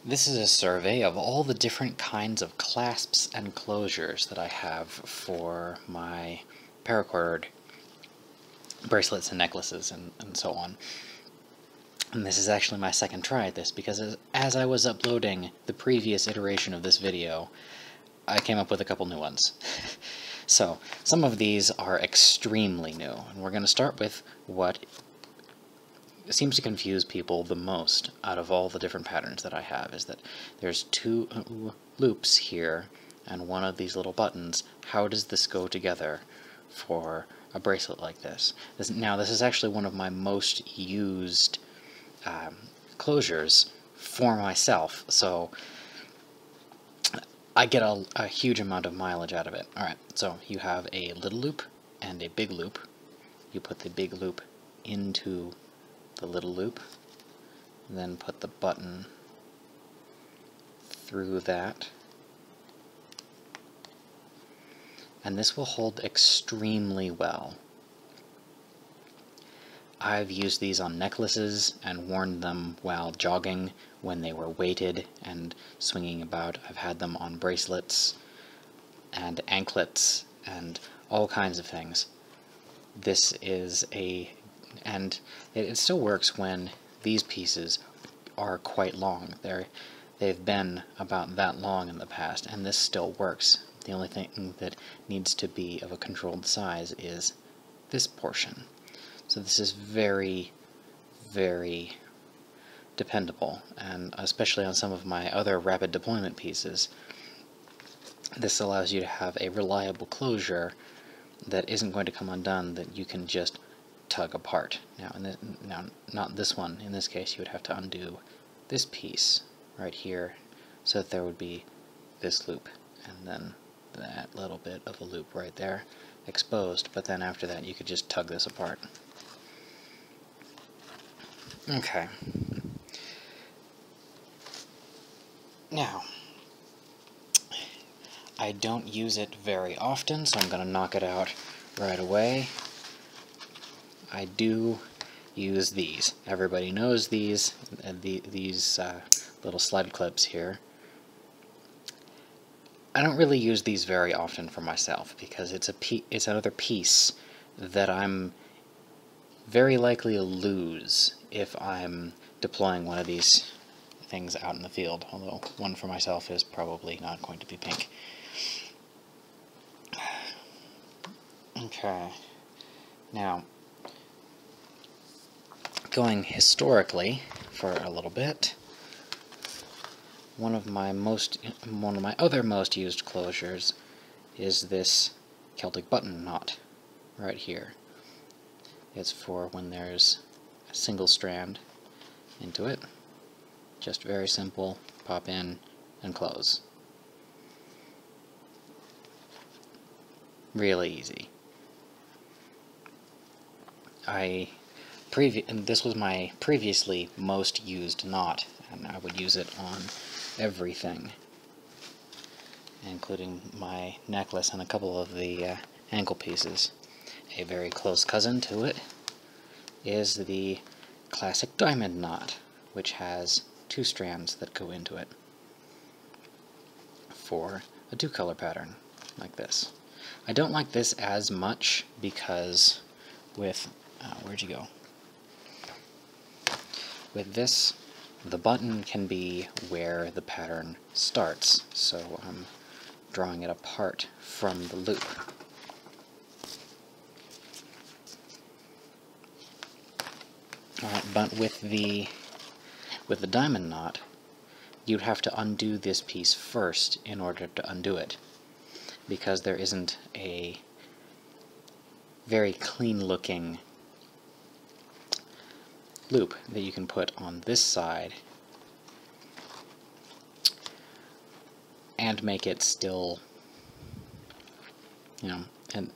This is a survey of all the different kinds of clasps and closures that I have for my paracord bracelets and necklaces and so on. And this is actually my second try at this, because as I was uploading the previous iteration of this video, I came up with a couple new ones. So, some of these are extremely new, and we're going to start with what seems to confuse people the most out of all the different patterns that I have, is that there's two loops here and one of these little buttons. How does this go together for a bracelet like this? Now, this is actually one of my most used closures for myself, so I get a huge amount of mileage out of it. Alright, so you have a little loop and a big loop. You put the big loop into the little loop, then put the button through that, and this will hold extremely well. I've used these on necklaces and worn them while jogging when they were weighted and swinging about. I've had them on bracelets and anklets and all kinds of things. This is and it still works when these pieces are quite long. They've been about that long in the past, and this still works. The only thing that needs to be of a controlled size is this portion. So this is very, very dependable, and especially on some of my other rapid deployment pieces, this allows you to have a reliable closure that isn't going to come undone, that you can just tug apart. Now, not this one. In this case, you would have to undo this piece right here, so that there would be this loop, and then that little bit of a loop right there exposed, but then after that you could just tug this apart. Okay. Now, I don't use it very often, so I'm going to knock it out right away. I do use these. Everybody knows these little sled clips here. I don't really use these very often for myself, because it's another piece that I'm very likely to lose if I'm deploying one of these things out in the field, although one for myself is probably not going to be pink. Okay, now, going historically for a little bit, one of my other most used closures is this Celtic button knot right here. It's for when there's a single strand into it. Just very simple, pop in and close. Really easy. And this was my previously most used knot, and I would use it on everything, including my necklace and a couple of the ankle pieces. A very close cousin to it is the classic diamond knot, which has two strands that go into it for a two-color pattern, like this. I don't like this as much because with where'd you go? With this, the button can be where the pattern starts, so I'm drawing it apart from the loop. Alright, but with the diamond knot, you'd have to undo this piece first in order to undo it, because there isn't a very clean-looking loop that you can put on this side and make it still, and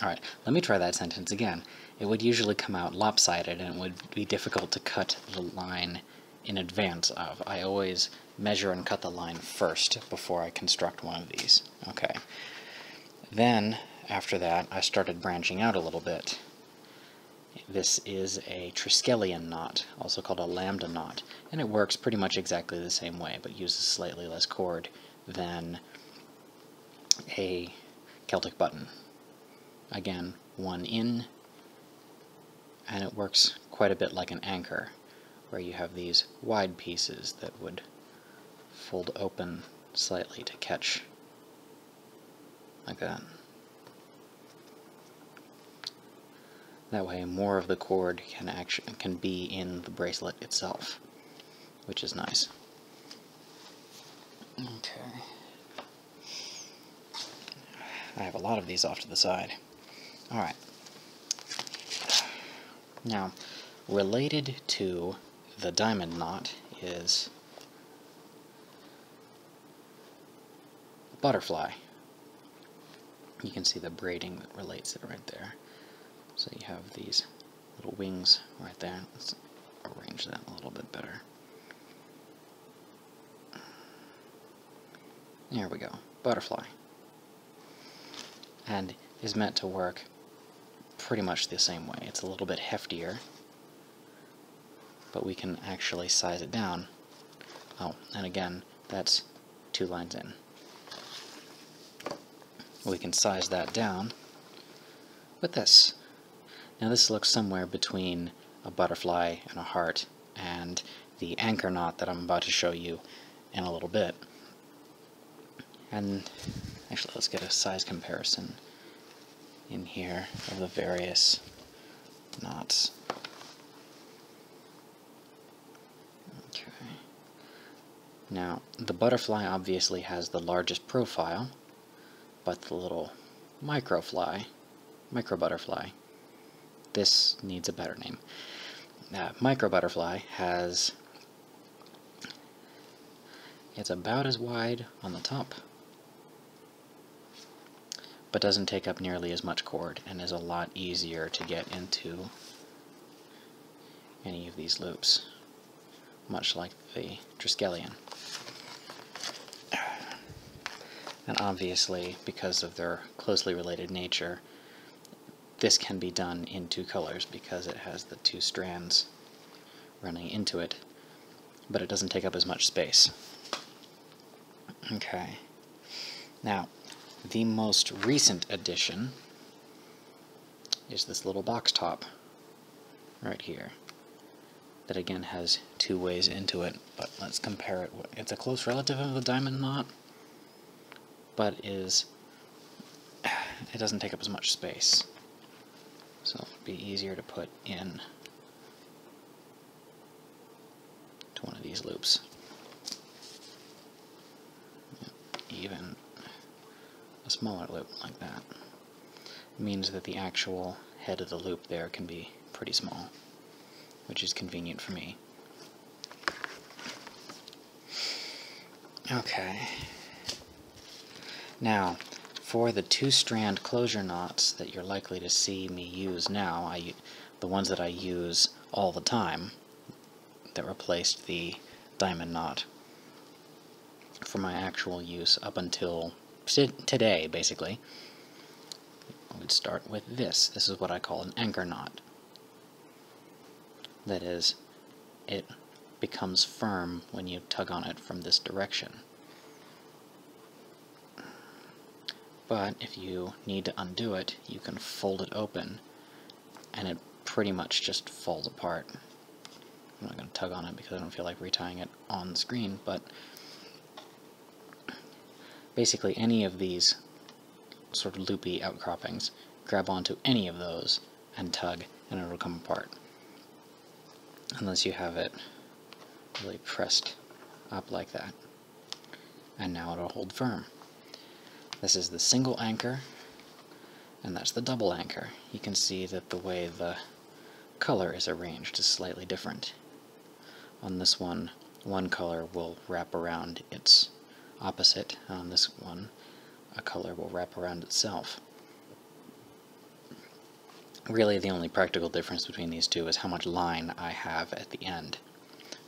alright, let me try that sentence again. It would usually come out lopsided, and it would be difficult to cut the line in advance of. I always measure and cut the line first before I construct one of these. Okay. Then, after that, I started branching out a little bit. This is a Triskelion knot, also called a lambda knot, and it works pretty much exactly the same way, but uses slightly less cord than a Celtic button. Again, one in, and it works quite a bit like an anchor, where you have these wide pieces that would fold open slightly to catch, like that. That way more of the cord can be in the bracelet itself, which is nice. Okay. I have a lot of these off to the side. Alright. Now, related to the diamond knot is butterfly. You can see the braiding that relates it right there. So you have these little wings right there. Let's arrange that a little bit better. There we go. Butterfly. And is meant to work pretty much the same way. It's a little bit heftier, but we can actually size it down. Oh, and again, that's 2 lines in. We can size that down with this. Now this looks somewhere between a butterfly and a heart and the anchor knot that I'm about to show you in a little bit. And actually, let's get a size comparison in here of the various knots. Okay. Now, the butterfly obviously has the largest profile, but the little micro butterfly, this needs a better name. Micro butterfly it's about as wide on the top, but doesn't take up nearly as much cord and is a lot easier to get into any of these loops, much like the Triskelion. And obviously, because of their closely related nature, this can be done in 2 colors because it has the 2 strands running into it, but it doesn't take up as much space. Okay. Now, the most recent addition is this little box top right here that again has 2 ways into it, but let's compare it. It's a close relative of the diamond knot, but it doesn't take up as much space, so it'll be easier to put in to one of these loops. Even a smaller loop like that means that the actual head of the loop there can be pretty small, which is convenient for me. Okay. Now, for the 2-strand closure knots that you're likely to see me use now, the ones that I use all the time, that replaced the diamond knot for my actual use up until today, basically, I would start with this. This is what I call an anchor knot. That is, it becomes firm when you tug on it from this direction. But if you need to undo it, you can fold it open, and it pretty much just falls apart. I'm not going to tug on it because I don't feel like retying it on the screen, but basically any of these sort of loopy outcroppings, grab onto any of those and tug, and it'll come apart. Unless you have it really pressed up like that. And now it'll hold firm. This is the single anchor, and that's the double anchor. You can see that the way the color is arranged is slightly different. On this one color will wrap around its opposite, and on this one, a color will wrap around itself. Really, the only practical difference between these two is how much line I have at the end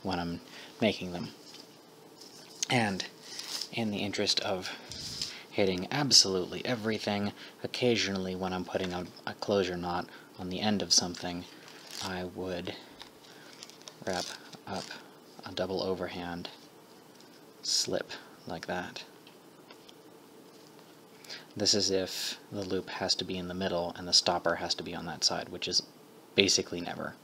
when I'm making them. And in the interest of hitting absolutely everything, occasionally when I'm putting a closure knot on the end of something, I would wrap up a double overhand slip like that. This is if the loop has to be in the middle and the stopper has to be on that side, which is basically never.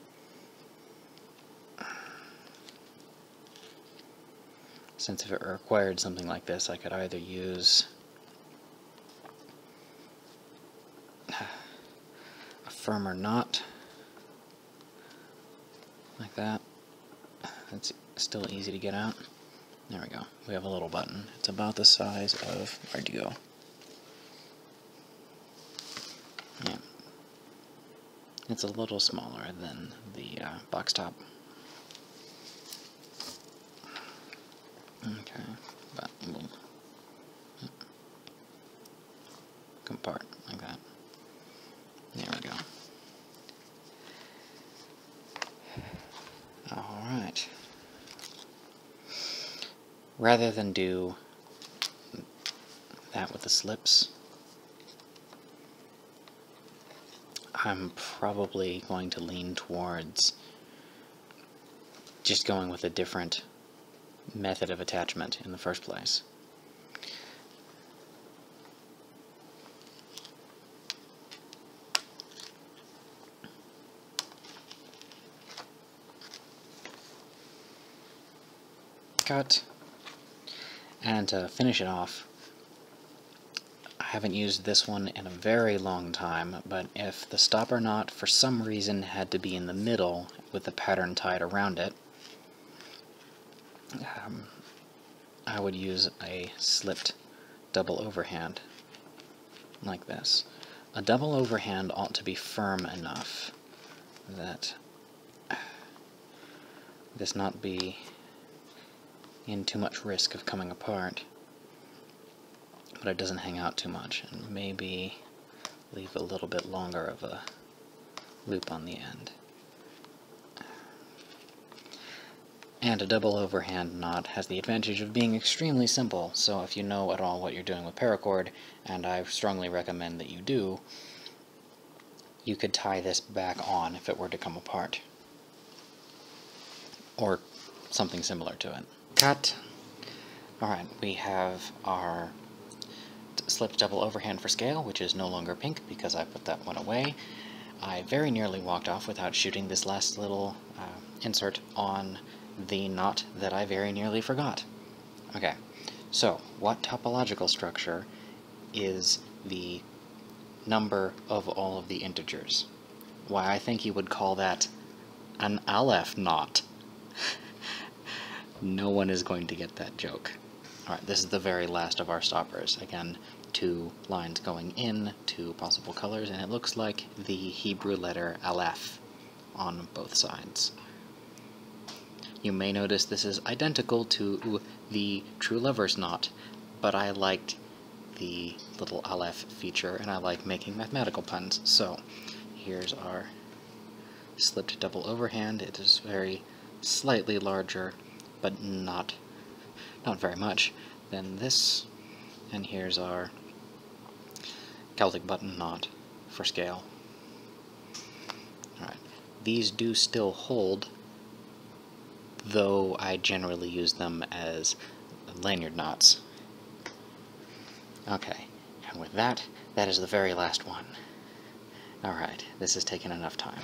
Since if it required something like this, I could either use a firmer knot, like that. That's still easy to get out. There we go. We have a little button. It's about the size of, where'd you go? Yeah. It's a little smaller than the box top. Okay, but we'll come apart like that. There we go. Alright. Rather than do that with the slips, I'm probably going to lean towards just going with a different method of attachment in the first place. Cut. And to finish it off, I haven't used this one in a very long time, but if the stopper knot for some reason had to be in the middle with the pattern tied around it, I would use a slipped double overhand like this. A double overhand ought to be firm enough that this not be in too much risk of coming apart, but it doesn't hang out too much, and maybe leave a little bit longer of a loop on the end. And a double overhand knot has the advantage of being extremely simple, so if you know at all what you're doing with paracord, and I strongly recommend that you do, you could tie this back on if it were to come apart. Or something similar to it. Cut! Alright, we have our slipped double overhand for scale, which is no longer pink because I put that one away. I very nearly walked off without shooting this last little insert on the knot that I very nearly forgot. Okay, so what topological structure is the number of all of the integers? Why, I think you would call that an Aleph knot. No one is going to get that joke. Alright, this is the very last of our stoppers. Again, 2 lines going in, 2 possible colors, and it looks like the Hebrew letter Aleph on both sides. You may notice this is identical to the True Lover's knot, but I liked the little Aleph feature, and I like making mathematical puns. So, here's our slipped double overhand. It is very slightly larger, but not very much, than this. And here's our Celtic button knot for scale. Alright, these do still hold, though I generally use them as lanyard knots. Okay, and with that, that is the very last one. Alright, this has taken enough time.